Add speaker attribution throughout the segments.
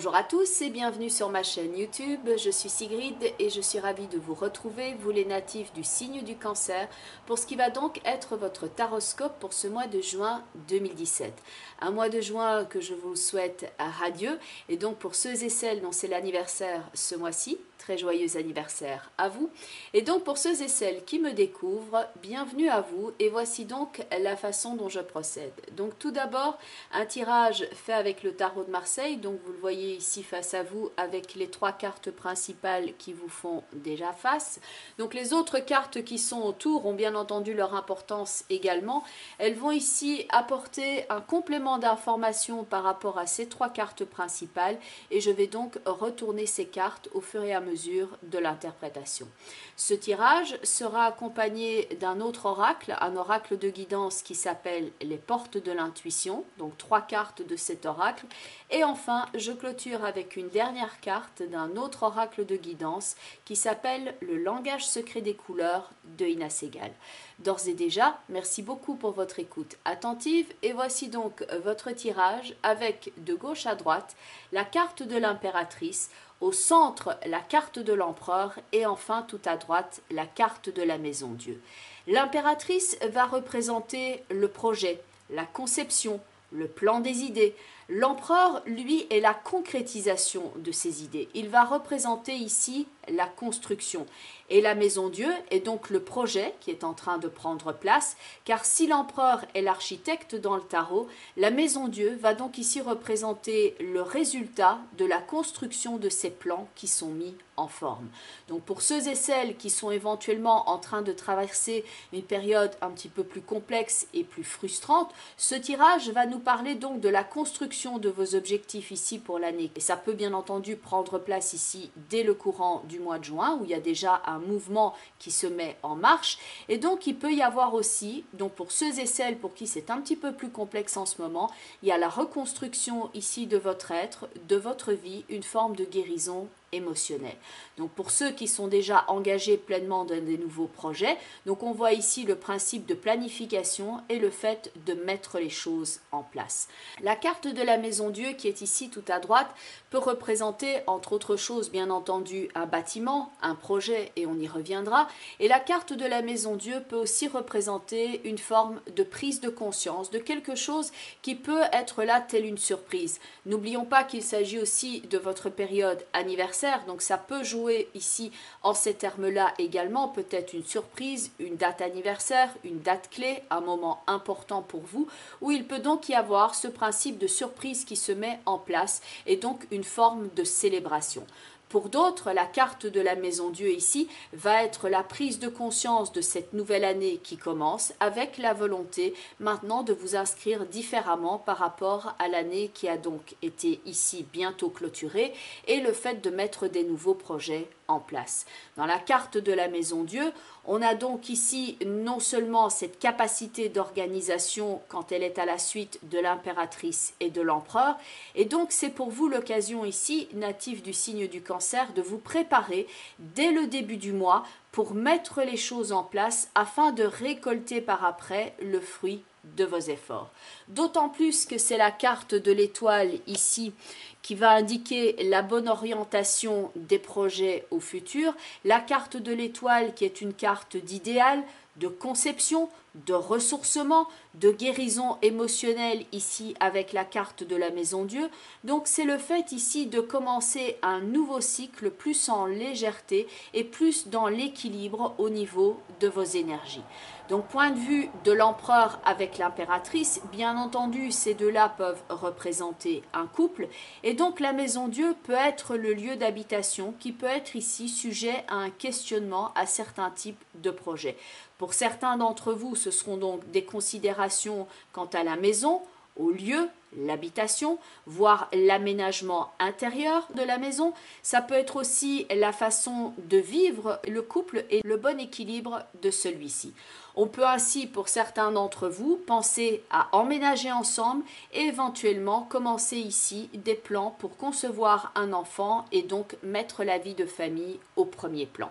Speaker 1: Bonjour à tous et bienvenue sur ma chaîne YouTube. Je suis Sigrid et je suis ravie de vous retrouver, vous les natifs du signe du Cancer, pour ce qui va donc être votre taroscope pour ce mois de juin 2017. Un mois de juin que je vous souhaite radieux, et donc pour ceux et celles dont c'est l'anniversaire ce mois-ci, très joyeux anniversaire à vous. Et donc pour ceux et celles qui me découvrent, bienvenue à vous et voici donc la façon dont je procède. Donc tout d'abord, un tirage fait avec le tarot de Marseille, donc vous le voyez ici face à vous avec les trois cartes principales qui vous font déjà face. Donc les autres cartes qui sont autour ont bien entendu leur importance également. Elles vont ici apporter un complément d'information par rapport à ces trois cartes principales et je vais donc retourner ces cartes au fur et à mesure de l'interprétation. Ce tirage sera accompagné d'un autre oracle, un oracle de guidance qui s'appelle les portes de l'intuition, donc trois cartes de cet oracle. Et enfin, je clôture avec une dernière carte d'un autre oracle de guidance qui s'appelle le langage secret des couleurs de Ina Segal. D'ores et déjà, merci beaucoup pour votre écoute attentive et voici donc votre tirage avec de gauche à droite la carte de l'impératrice, au centre la carte de l'empereur et enfin tout à droite la carte de la maison Dieu. L'impératrice va représenter le projet, la conception, le plan des idées. L'empereur, lui, est la concrétisation de ces idées. Il va représenter ici la construction. Et la maison Dieu est donc le projet qui est en train de prendre place, car si l'empereur est l'architecte dans le tarot, la maison Dieu va donc ici représenter le résultat de la construction de ces plans qui sont mis en forme. Donc pour ceux et celles qui sont éventuellement en train de traverser une période un petit peu plus complexe et plus frustrante, ce tirage va nous parler donc de la construction de vos objectifs ici pour l'année. Et ça peut bien entendu prendre place ici dès le courant du mois de juin où il y a déjà un mouvement qui se met en marche. Et donc il peut y avoir aussi, donc pour ceux et celles pour qui c'est un petit peu plus complexe en ce moment, il y a la reconstruction ici de votre être, de votre vie, une forme de guérison émotionnel. Donc pour ceux qui sont déjà engagés pleinement dans des nouveaux projets, donc on voit ici le principe de planification et le fait de mettre les choses en place. La carte de la maison Dieu qui est ici tout à droite peut représenter entre autres choses bien entendu un bâtiment, un projet et on y reviendra, et la carte de la maison Dieu peut aussi représenter une forme de prise de conscience de quelque chose qui peut être là telle une surprise. N'oublions pas qu'il s'agit aussi de votre période anniversaire. Donc ça peut jouer ici en ces termes-là également, peut-être une surprise, une date anniversaire, une date clé, un moment important pour vous, où il peut donc y avoir ce principe de surprise qui se met en place et donc une forme de célébration. Pour d'autres, la carte de la maison Dieu ici va être la prise de conscience de cette nouvelle année qui commence avec la volonté maintenant de vous inscrire différemment par rapport à l'année qui a donc été ici bientôt clôturée et le fait de mettre des nouveaux projets en place. Dans la carte de la maison Dieu, on a donc ici non seulement cette capacité d'organisation quand elle est à la suite de l'impératrice et de l'empereur, et donc c'est pour vous l'occasion ici, natif du signe du Cancer, de vous préparer dès le début du mois pour mettre les choses en place afin de récolter par après le fruit de vos efforts. D'autant plus que c'est la carte de l'étoile ici qui va indiquer la bonne orientation des projets au futur, la carte de l'étoile qui est une carte d'idéal, de conception, de ressourcement, de guérison émotionnelle ici avec la carte de la maison Dieu. Donc c'est le fait ici de commencer un nouveau cycle plus en légèreté et plus dans l'équilibre au niveau de vos énergies. Donc point de vue de l'empereur avec l'impératrice, bien entendu ces deux-là peuvent représenter un couple et donc la maison Dieu peut être le lieu d'habitation qui peut être ici sujet à un questionnement à certains types de projets. Pour certains d'entre vous, ce seront donc des considérations quant à la maison, au lieu, l'habitation, voire l'aménagement intérieur de la maison. Ça peut être aussi la façon de vivre le couple et le bon équilibre de celui-ci. On peut ainsi, pour certains d'entre vous, penser à emménager ensemble et éventuellement commencer ici des plans pour concevoir un enfant et donc mettre la vie de famille au premier plan.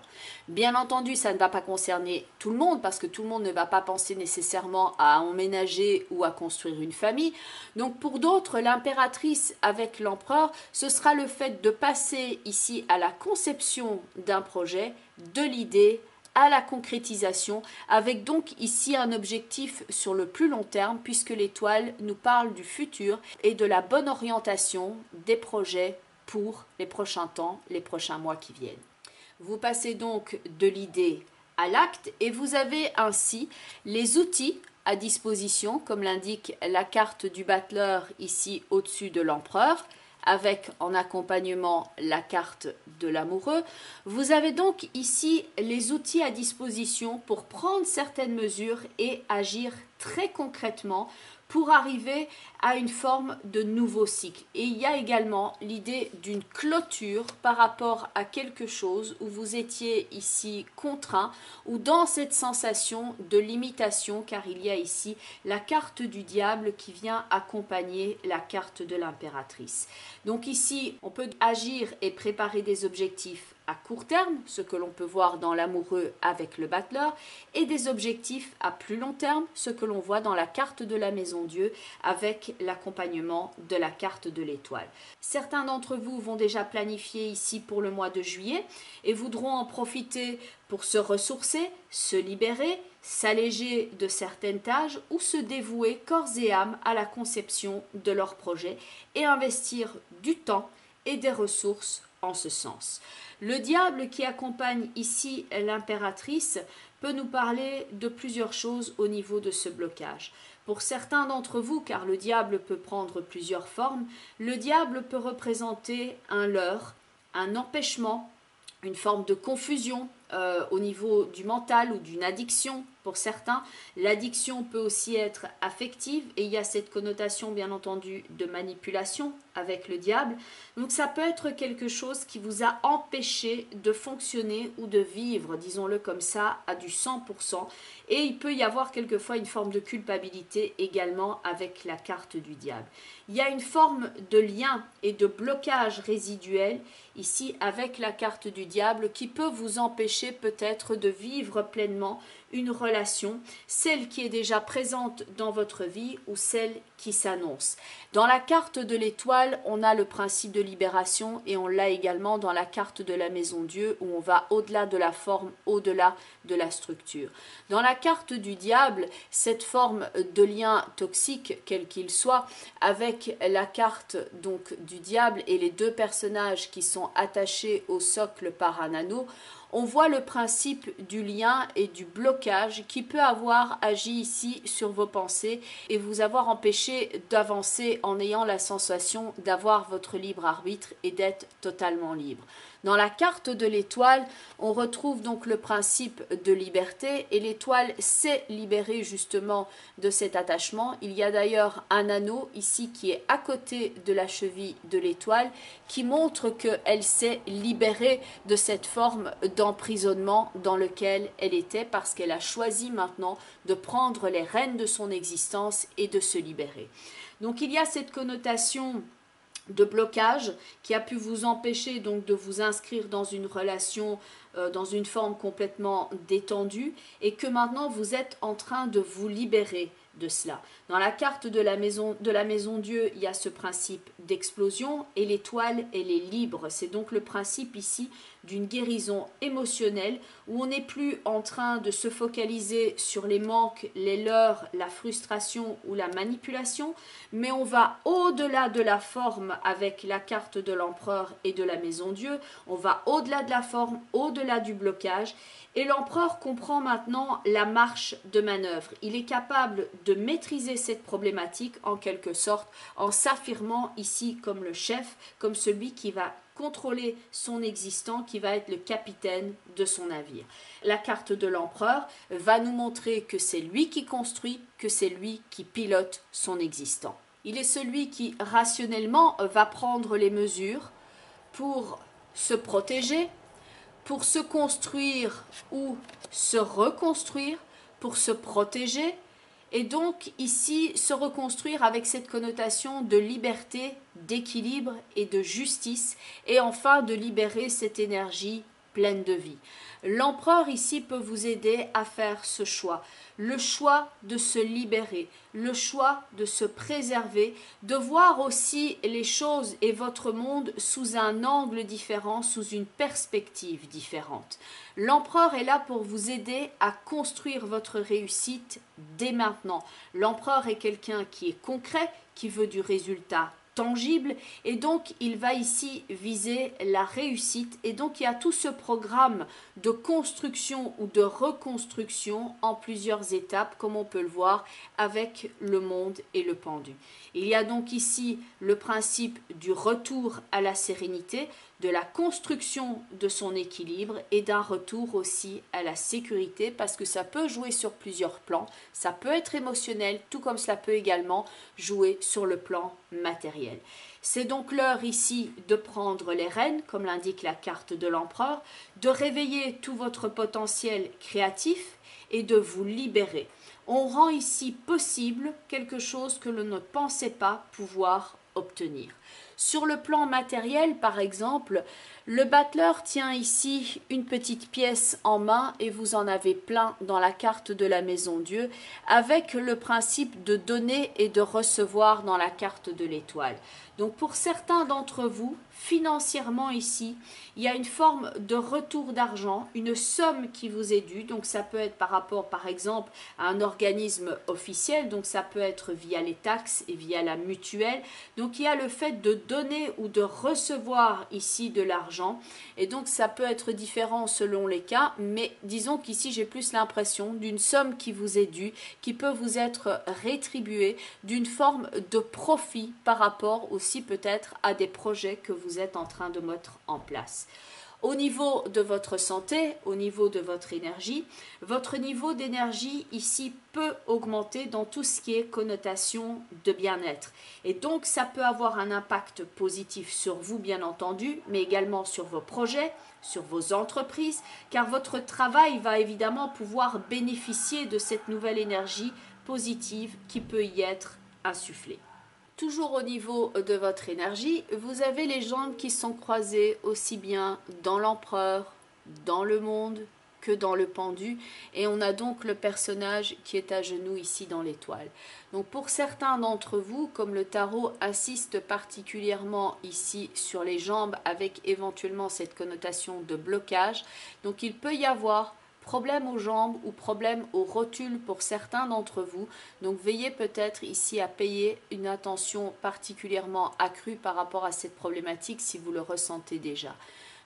Speaker 1: Bien entendu, ça ne va pas concerner tout le monde parce que tout le monde ne va pas penser nécessairement à emménager ou à construire une famille. Donc pour Pour d'autres, l'impératrice avec l'empereur, ce sera le fait de passer ici à la conception d'un projet, de l'idée à la concrétisation, avec donc ici un objectif sur le plus long terme, puisque l'étoile nous parle du futur et de la bonne orientation des projets pour les prochains temps, les prochains mois qui viennent. Vous passez donc de l'idée à l'acte et vous avez ainsi les outils à disposition, comme l'indique la carte du battleur ici au-dessus de l'empereur, avec en accompagnement la carte de l'amoureux. Vous avez donc ici les outils à disposition pour prendre certaines mesures et agir très concrètement pour arriver à une forme de nouveau cycle. Et il y a également l'idée d'une clôture par rapport à quelque chose où vous étiez ici contraint ou dans cette sensation de limitation, car il y a ici la carte du diable qui vient accompagner la carte de l'impératrice. Donc ici, on peut agir et préparer des objectifs à court terme, ce que l'on peut voir dans l'amoureux avec le battleur, et des objectifs à plus long terme, ce que l'on voit dans la carte de la maison Dieu avec l'accompagnement de la carte de l'étoile. Certains d'entre vous vont déjà planifier ici pour le mois de juillet et voudront en profiter pour se ressourcer, se libérer, s'alléger de certaines tâches ou se dévouer corps et âme à la conception de leur projet et investir du temps et des ressources en ce sens. Le diable qui accompagne ici l'impératrice peut nous parler de plusieurs choses au niveau de ce blocage. Pour certains d'entre vous, car le diable peut prendre plusieurs formes, le diable peut représenter un leurre, un empêchement, une forme de confusion au niveau du mental ou d'une addiction pour certains. L'addiction peut aussi être affective et il y a cette connotation bien entendu de manipulation avec le diable. Donc ça peut être quelque chose qui vous a empêché de fonctionner ou de vivre, disons-le comme ça, à du 100%. Et il peut y avoir quelquefois une forme de culpabilité également avec la carte du diable. Il y a une forme de lien et de blocage résiduel ici avec la carte du diable qui peut vous empêcher peut-être de vivre pleinement une relation, celle qui est déjà présente dans votre vie ou celle qui s'annonce. Dans la carte de l'étoile, on a le principe de libération et on l'a également dans la carte de la maison Dieu où on va au-delà de la forme, au-delà de la structure. Dans la carte du diable, cette forme de lien toxique, quel qu'il soit, avec la carte donc du diable et les deux personnages qui sont attachés au socle par un anneau, on voit le principe du lien et du blocage qui peut avoir agi ici sur vos pensées et vous avoir empêché d'avancer en ayant la sensation d'avoir votre libre arbitre et d'être totalement libre. Dans la carte de l'étoile, on retrouve donc le principe de liberté et l'étoile s'est libérée justement de cet attachement. Il y a d'ailleurs un anneau ici qui est à côté de la cheville de l'étoile qui montre qu'elle s'est libérée de cette forme d'emprisonnement dans lequel elle était parce qu'elle a choisi maintenant de prendre les rênes de son existence et de se libérer. Donc il y a cette connotation de blocage qui a pu vous empêcher donc de vous inscrire dans une relation dans une forme complètement détendue et que maintenant vous êtes en train de vous libérer de cela. Dans la carte de la maison Dieu, il y a ce principe d'explosion et l'étoile, elle est libre. C'est donc le principe ici d'une guérison émotionnelle où on n'est plus en train de se focaliser sur les manques, les leurres, la frustration ou la manipulation, mais on va au-delà de la forme avec la carte de l'empereur et de la maison Dieu, on va au-delà de la forme, au-delà du blocage. Et l'empereur comprend maintenant la marche de manœuvre. Il est capable de maîtriser cette problématique en quelque sorte en s'affirmant ici comme le chef, comme celui qui va contrôler son existant, qui va être le capitaine de son navire. La carte de l'empereur va nous montrer que c'est lui qui construit, que c'est lui qui pilote son existant. Il est celui qui rationnellement va prendre les mesures pour se protéger, pour se construire ou se reconstruire, pour se protéger, et donc ici se reconstruire avec cette connotation de liberté, d'équilibre et de justice, et enfin de libérer cette énergie pleine de vie. L'empereur ici peut vous aider à faire ce choix. Le choix de se libérer, le choix de se préserver, de voir aussi les choses et votre monde sous un angle différent, sous une perspective différente. L'empereur est là pour vous aider à construire votre réussite dès maintenant. L'empereur est quelqu'un qui est concret, qui veut du résultat tangible et donc il va ici viser la réussite et donc il y a tout ce programme de construction ou de reconstruction en plusieurs étapes comme on peut le voir avec le monde et le pendu. Il y a donc ici le principe du retour à la sérénité, de la construction de son équilibre et d'un retour aussi à la sécurité parce que ça peut jouer sur plusieurs plans, ça peut être émotionnel tout comme cela peut également jouer sur le plan matériel. C'est donc l'heure ici de prendre les rênes, comme l'indique la carte de l'empereur, de réveiller tout votre potentiel créatif et de vous libérer. On rend ici possible quelque chose que l'on ne pensait pas pouvoir obtenir. Sur le plan matériel, par exemple, le battleur tient ici une petite pièce en main et vous en avez plein dans la carte de la maison Dieu avec le principe de donner et de recevoir dans la carte de l'étoile. Donc pour certains d'entre vous, financièrement ici, il y a une forme de retour d'argent, une somme qui vous est due. Donc ça peut être par rapport par exemple à un organisme officiel, donc ça peut être via les taxes et via la mutuelle. Donc il y a le fait de donner ou de recevoir ici de l'argent et donc ça peut être différent selon les cas, mais disons qu'ici j'ai plus l'impression d'une somme qui vous est due, qui peut vous être rétribuée d'une forme de profit par rapport aussi peut-être à des projets que vous êtes en train de mettre en place. Au niveau de votre santé, au niveau de votre énergie, votre niveau d'énergie ici peut augmenter dans tout ce qui est connotation de bien-être. Et donc, ça peut avoir un impact positif sur vous, bien entendu, mais également sur vos projets, sur vos entreprises, car votre travail va évidemment pouvoir bénéficier de cette nouvelle énergie positive qui peut y être insufflée. Toujours au niveau de votre énergie, vous avez les jambes qui sont croisées aussi bien dans l'empereur, dans le monde que dans le pendu et on a donc le personnage qui est à genoux ici dans l'étoile. Donc pour certains d'entre vous, comme le tarot insiste particulièrement ici sur les jambes avec éventuellement cette connotation de blocage, donc il peut y avoir problème aux jambes ou problème aux rotules pour certains d'entre vous. Donc veillez peut-être ici à payer une attention particulièrement accrue par rapport à cette problématique si vous le ressentez déjà.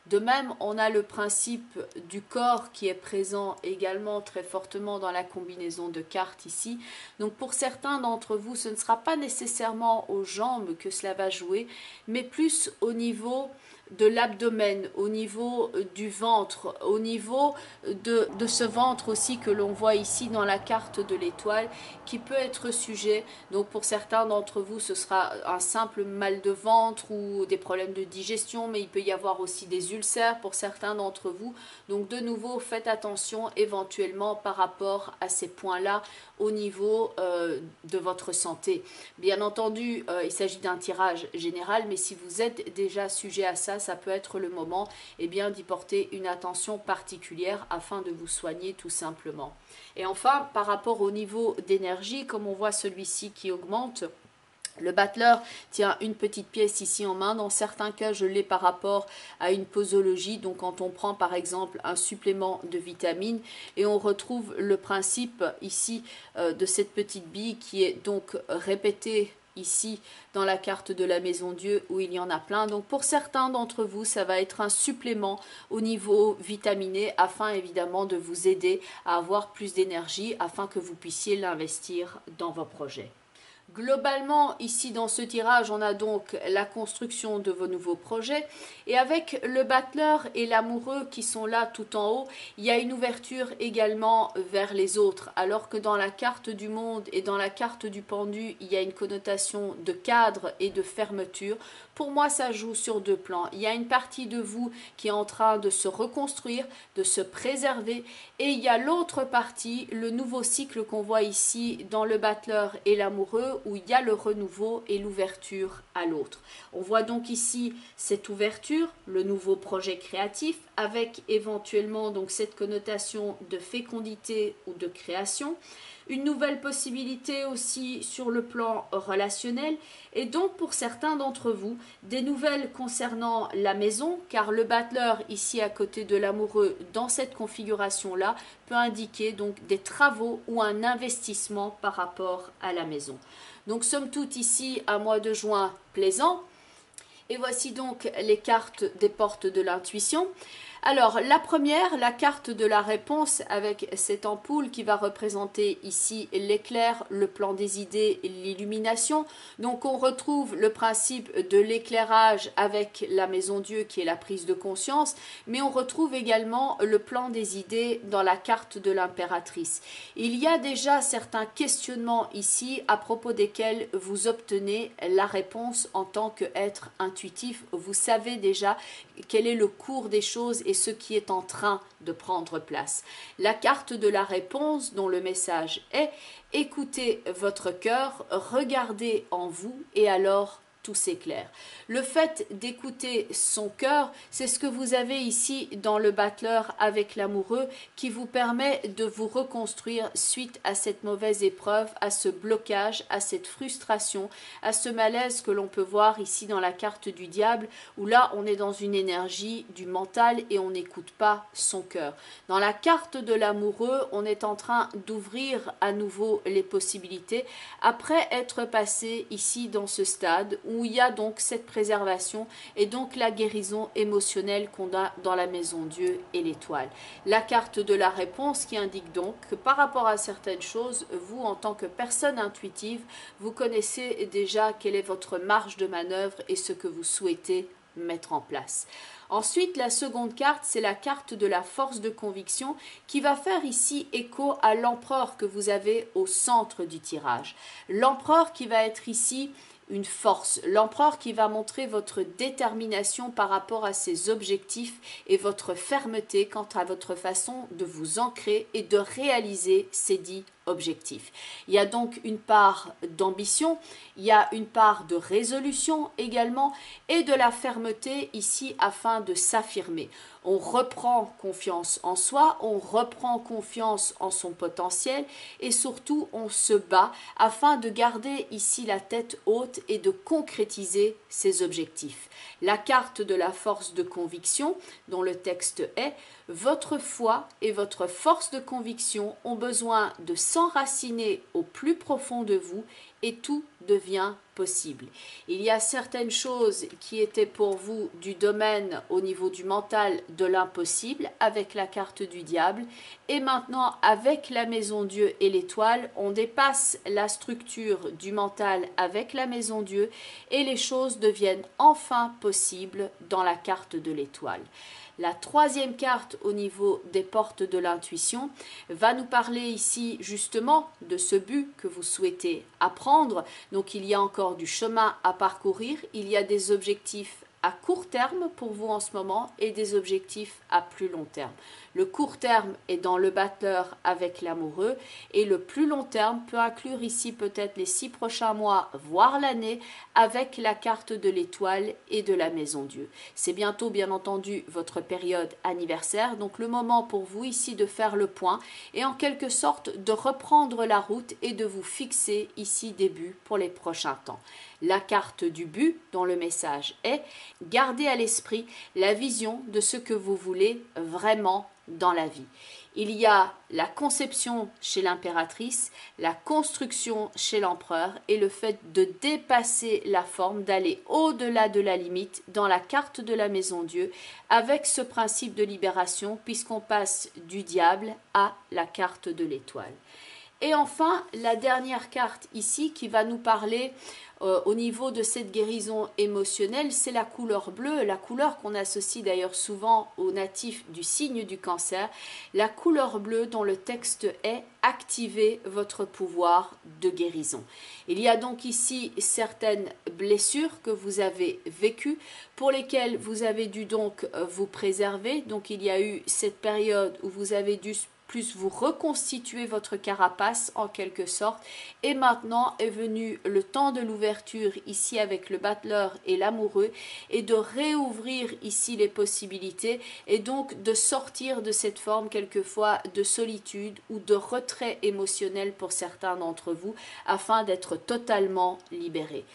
Speaker 1: De même, on a le principe du corps qui est présent également très fortement dans la combinaison de cartes ici. Donc pour certains d'entre vous, ce ne sera pas nécessairement aux jambes que cela va jouer, mais plus au niveau de l'abdomen, au niveau du ventre, au niveau de ce ventre aussi que l'on voit ici dans la carte de l'étoile qui peut être sujet. Donc pour certains d'entre vous, ce sera un simple mal de ventre ou des problèmes de digestion, mais il peut y avoir aussi des ulcères pour certains d'entre vous. Donc de nouveau, faites attention éventuellement par rapport à ces points-là au niveau de votre santé. Bien entendu, il s'agit d'un tirage général, mais si vous êtes déjà sujet à ça, ça peut être le moment d'y porter une attention particulière afin de vous soigner tout simplement. Et enfin, par rapport au niveau d'énergie, comme on voit celui-ci qui augmente, le battleur tient une petite pièce ici en main. Dans certains cas, je l'ai par rapport à une posologie. Donc, quand on prend par exemple un supplément de vitamines et on retrouve le principe ici de cette petite bille qui est donc répétée ici dans la carte de la maison Dieu où il y en a plein. Donc pour certains d'entre vous, ça va être un supplément au niveau vitaminé afin évidemment de vous aider à avoir plus d'énergie afin que vous puissiez l'investir dans vos projets. Globalement, ici dans ce tirage, on a donc la construction de vos nouveaux projets et avec le battleur et l'amoureux qui sont là tout en haut, il y a une ouverture également vers les autres. Alors que dans la carte du monde et dans la carte du pendu, il y a une connotation de cadre et de fermeture. pour moi, ça joue sur deux plans. Il y a une partie de vous qui est en train de se reconstruire, de se préserver, et il y a l'autre partie, le nouveau cycle qu'on voit ici dans le battleur et l'amoureux, où il y a le renouveau et l'ouverture à l'autre. On voit donc ici cette ouverture, le nouveau projet créatif, avec éventuellement donc cette connotation de fécondité ou de création. Une nouvelle possibilité aussi sur le plan relationnel et donc pour certains d'entre vous, des nouvelles concernant la maison car le battleur ici à côté de l'amoureux dans cette configuration-là peut indiquer donc des travaux ou un investissement par rapport à la maison. Donc somme toute ici un mois de juin plaisant. Et voici donc les cartes des portes de l'intuition. Alors, la première, la carte de la réponse avec cette ampoule qui va représenter ici l'éclair, le plan des idées, l'illumination. Donc, on retrouve le principe de l'éclairage avec la maison Dieu qui est la prise de conscience, mais on retrouve également le plan des idées dans la carte de l'impératrice. Il y a déjà certains questionnements ici à propos desquels vous obtenez la réponse en tant qu'être intuitif. Vous savez déjà quel est le cours des choses et ce qui est en train de prendre place. La carte de la réponse dont le message est « Écoutez votre cœur, regardez en vous et alors tout s'éclaire ». Le fait d'écouter son cœur, c'est ce que vous avez ici dans le battleur avec l'amoureux qui vous permet de vous reconstruire suite à cette mauvaise épreuve, à ce blocage, à cette frustration, à ce malaise que l'on peut voir ici dans la carte du diable où là on est dans une énergie du mental et on n'écoute pas son cœur. Dans la carte de l'amoureux, on est en train d'ouvrir à nouveau les possibilités après être passé ici dans ce stade où il y a donc cette préservation et donc la guérison émotionnelle qu'on a dans la maison Dieu et l'étoile. La carte de la réponse qui indique donc que par rapport à certaines choses, vous en tant que personne intuitive, vous connaissez déjà quelle est votre marge de manœuvre et ce que vous souhaitez mettre en place. Ensuite, la seconde carte, c'est la carte de la force de conviction qui va faire ici écho à l'empereur que vous avez au centre du tirage. L'empereur qui va être ici une force, l'empereur qui va montrer votre détermination par rapport à ses objectifs et votre fermeté quant à votre façon de vous ancrer et de réaliser ces dits objectifs. Il y a donc une part d'ambition, il y a une part de résolution également et de la fermeté ici afin de s'affirmer. On reprend confiance en soi, on reprend confiance en son potentiel et surtout on se bat afin de garder ici la tête haute et de concrétiser ses objectifs. La carte de la force de conviction dont le texte est « Votre foi et votre force de conviction ont besoin de s'enraciner au plus profond de vous et tout devient possible. » Il y a certaines choses qui étaient pour vous du domaine au niveau du mental de l'impossible avec la carte du diable et maintenant avec la maison Dieu et l'étoile, on dépasse la structure du mental avec la maison Dieu et les choses deviennent enfin possibles dans la carte de l'étoile. La troisième carte au niveau des portes de l'intuition va nous parler ici justement de ce but que vous souhaitez apprendre. Donc il y a encore du chemin à parcourir, il y a des objectifs à court terme pour vous en ce moment et des objectifs à plus long terme. Le court terme est dans le battleur avec l'amoureux et le plus long terme peut inclure ici peut-être les 6 prochains mois, voire l'année, avec la carte de l'étoile et de la maison Dieu. C'est bientôt bien entendu votre période anniversaire, donc le moment pour vous ici de faire le point et en quelque sorte de reprendre la route et de vous fixer ici des buts pour les prochains temps. La carte du but dont le message est « Gardez à l'esprit la vision de ce que vous voulez vraiment dans la vie ». Il y a la conception chez l'impératrice, la construction chez l'empereur et le fait de dépasser la forme, d'aller au-delà de la limite dans la carte de la maison Dieu avec ce principe de libération puisqu'on passe du diable à la carte de l'étoile. Et enfin, la dernière carte ici qui va nous parler au niveau de cette guérison émotionnelle, c'est la couleur bleue, la couleur qu'on associe d'ailleurs souvent aux natifs du signe du cancer, la couleur bleue dont le texte est activez votre pouvoir de guérison. Il y a donc ici certaines blessures que vous avez vécues pour lesquelles vous avez dû donc vous préserver. Donc il y a eu cette période où vous avez dû plus vous reconstituer votre carapace en quelque sorte. Et maintenant est venu le temps de l'ouverture ici avec le battleur et l'amoureux et de réouvrir ici les possibilités et donc de sortir de cette forme quelquefois de solitude ou de retrait émotionnel pour certains d'entre vous afin d'être totalement libérés.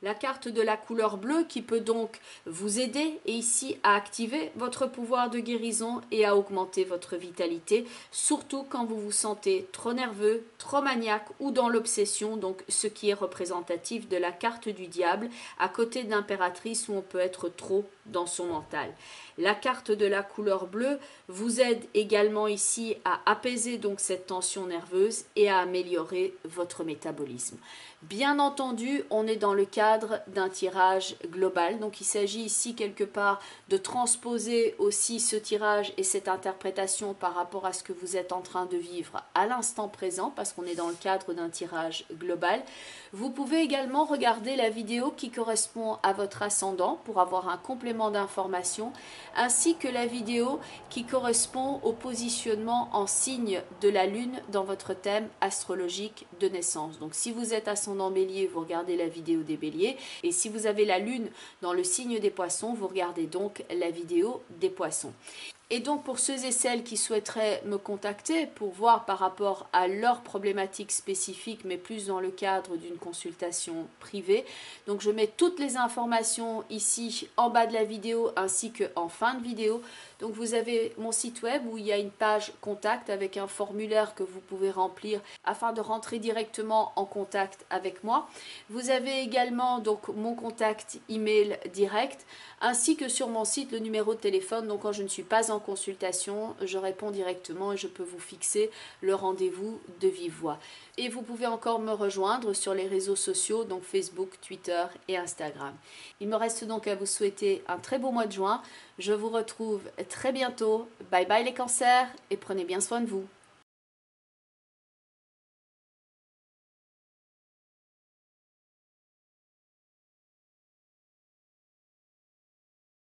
Speaker 1: La carte de la couleur bleue qui peut donc vous aider et ici à activer votre pouvoir de guérison et à augmenter votre vitalité, surtout quand vous vous sentez trop nerveux, trop maniaque ou dans l'obsession, donc ce qui est représentatif de la carte du diable à côté d'impératrice où on peut être trop dans son mental. La carte de la couleur bleue vous aide également ici à apaiser donc cette tension nerveuse et à améliorer votre métabolisme. Bien entendu, on est dans le cadre d'un tirage global, donc il s'agit ici quelque part de transposer aussi ce tirage et cette interprétation par rapport à ce que vous êtes en train de vivre à l'instant présent, parce qu'on est dans le cadre d'un tirage global. Vous pouvez également regarder la vidéo qui correspond à votre ascendant pour avoir un complément d'information, ainsi que la vidéo qui correspond au positionnement en signe de la lune dans votre thème astrologique de naissance. Donc si vous êtes ascendant Bélier, vous regardez la vidéo des Béliers, et si vous avez la lune dans le signe des Poissons, vous regardez donc la vidéo des Poissons. Et donc pour ceux et celles qui souhaiteraient me contacter pour voir par rapport à leurs problématiques spécifiques, mais plus dans le cadre d'une consultation privée, donc je mets toutes les informations ici en bas de la vidéo ainsi qu'en fin de vidéo. Donc vous avez mon site web où il y a une page contact avec un formulaire que vous pouvez remplir afin de rentrer directement en contact avec moi. Vous avez également donc mon contact email direct ainsi que sur mon site le numéro de téléphone. Donc quand je ne suis pas en consultation, je réponds directement et je peux vous fixer le rendez-vous de vive voix. Et vous pouvez encore me rejoindre sur les réseaux sociaux, donc Facebook, Twitter et Instagram. Il me reste donc à vous souhaiter un très beau mois de juin. Je vous retrouve très bientôt. Bye bye les cancers et prenez bien soin de vous.